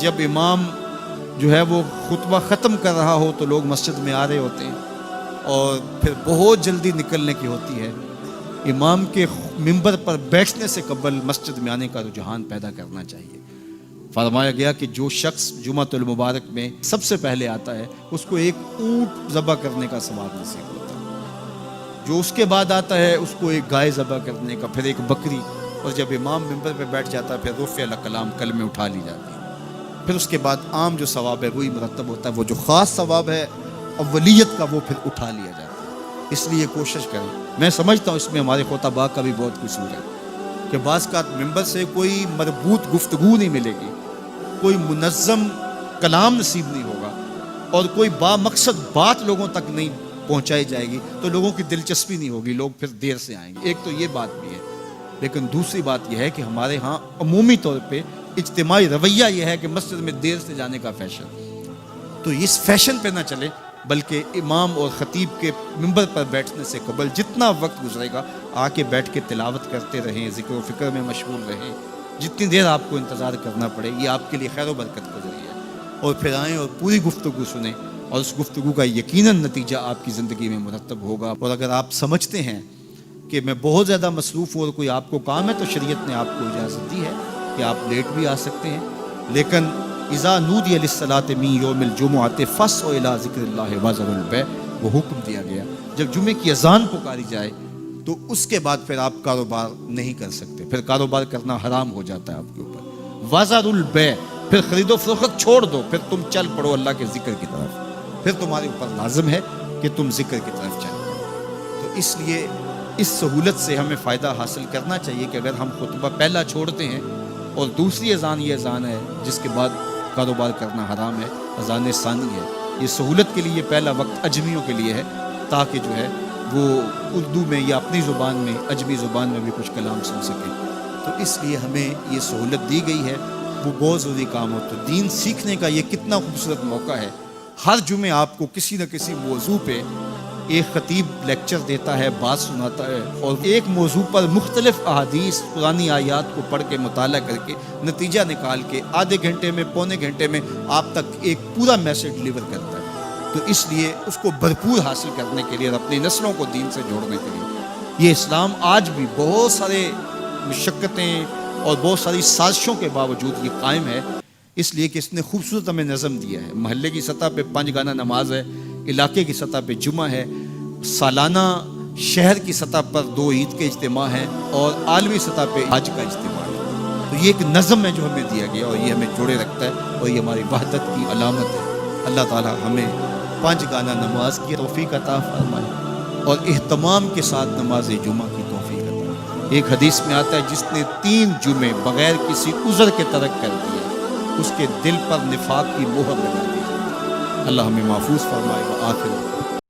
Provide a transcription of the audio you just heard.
جب امام جو ہے وہ خطبہ ختم کر رہا ہو تو لوگ مسجد میں آ رہے ہوتے ہیں اور پھر بہت جلدی نکلنے کی ہوتی ہے. امام کے منبر پر بیٹھنے سے قبل مسجد میں آنے کا رجحان پیدا کرنا چاہیے. فرمایا گیا کہ جو شخص جمعۃ المبارک میں سب سے پہلے آتا ہے اس کو ایک اونٹ ذبح کرنے کا ثواب نصیب ہوتا ہے. جو اس کے بعد آتا ہے اس کو ایک گائے ذبح کرنے کا، پھر ایک بکری، اور جب امام منبر پہ بیٹھ جاتا ہے پھر رفع الکلام کلمے اٹھا لی جاتی ہے. پھر اس کے بعد عام جو ثواب ہے وہی مرتب ہوتا ہے، وہ جو خاص ثواب ہے اولیت کا وہ پھر اٹھا لیا جاتا ہے. اس لیے کوشش کریں. میں سمجھتا ہوں اس میں ہمارے خطباء کا بھی بہت قصور ہے کہ بعض کا ممبر سے کوئی مربوط گفتگو نہیں ملے گی، کوئی منظم کلام نصیب نہیں ہوگا اور کوئی با مقصد بات لوگوں تک نہیں پہنچائی جائے گی تو لوگوں کی دلچسپی نہیں ہوگی، لوگ پھر دیر سے آئیں گے. ایک تو یہ بات بھی ہے، لیکن دوسری بات یہ ہے کہ ہمارے ہاں عمومی طور پہ اجتماعی رویہ یہ ہے کہ مسجد میں دیر سے جانے کا فیشن. تو اس فیشن پہ نہ چلے، بلکہ امام اور خطیب کے منبر پر بیٹھنے سے قبل جتنا وقت گزرے گا آ کے بیٹھ کے تلاوت کرتے رہیں، ذکر و فکر میں مشغول رہیں. جتنی دیر آپ کو انتظار کرنا پڑے یہ آپ کے لیے خیر و برکت کا ذریعہ ہے. اور پھر آئیں اور پوری گفتگو سنیں اور اس گفتگو کا یقیناً نتیجہ آپ کی زندگی میں مرتب ہوگا. اور اگر آپ سمجھتے ہیں کہ میں بہت زیادہ مصروف ہوں اور کوئی آپ کو کام ہے تو شریعت نے آپ کو اجازت دی ہے کہ آپ لیٹ بھی آ سکتے ہیں. لیکن اذا نودی للصلاۃ من یوم الجمعۃ فاسعوا الی ذکر اللہ وذروا البیع، وہ حکم دیا گیا جب جمعے کی اذان پکاری جائے تو اس کے بعد پھر آپ کاروبار نہیں کر سکتے، پھر کاروبار کرنا حرام ہو جاتا ہے آپ کے اوپر. وذروا البیع، پھر خرید و فروخت چھوڑ دو، پھر تم چل پڑو اللہ کے ذکر کی طرف. پھر تمہارے اوپر لازم ہے کہ تم ذکر کی طرف چلو. تو اس لیے اس سہولت سے ہمیں فائدہ حاصل کرنا چاہیے کہ اگر ہم خطبہ پہلا چھوڑتے ہیں اور دوسری اذان یہ اذان ہے جس کے بعد کاروبار کرنا حرام ہے، اذان ثانی ہے، یہ سہولت کے لیے پہلا وقت اجمیوں کے لیے ہے تاکہ جو ہے وہ اردو میں یا اپنی زبان میں اجمی زبان میں بھی کچھ کلام سن سکیں. تو اس لیے ہمیں یہ سہولت دی گئی ہے، وہ بہت ضروری کام ہو. تو دین سیکھنے کا یہ کتنا خوبصورت موقع ہے. ہر جمعے آپ کو کسی نہ کسی موضوع پہ ایک خطیب لیکچر دیتا ہے، بات سناتا ہے، اور ایک موضوع پر مختلف احادیث قرآنی آیات کو پڑھ کے مطالعہ کر کے نتیجہ نکال کے آدھے گھنٹے میں پونے گھنٹے میں آپ تک ایک پورا میسج ڈلیور کرتا ہے. تو اس لیے اس کو بھرپور حاصل کرنے کے لیے اور اپنی نسلوں کو دین سے جوڑنے کے لیے یہ اسلام آج بھی بہت سارے مشقتیں اور بہت ساری سازشوں کے باوجود یہ قائم ہے، اس لیے کہ اس نے خوبصورت ہمیں نظم دیا ہے. محلے کی سطح پہ 5 گانا نماز ہے، علاقے کی سطح پہ جمعہ ہے، سالانہ شہر کی سطح پر 2 عید کے اجتماع ہیں اور عالمی سطح پہ حج کا اجتماع ہے. تو یہ ایک نظم ہے جو ہمیں دیا گیا اور یہ ہمیں جوڑے رکھتا ہے اور یہ ہماری وحدت کی علامت ہے. اللہ تعالی ہمیں 5 گانا نماز کی توفیق عطا فرمائے اور اہتمام کے ساتھ نماز جمعہ کی توفیق عطا. ایک حدیث میں آتا ہے جس نے 3 جمعے بغیر کسی عذر کے ترک کر دیا اس کے دل پر نفاق کی مہر لگا دی. اللہ ہمیں محفوظ فرمائے. وآخر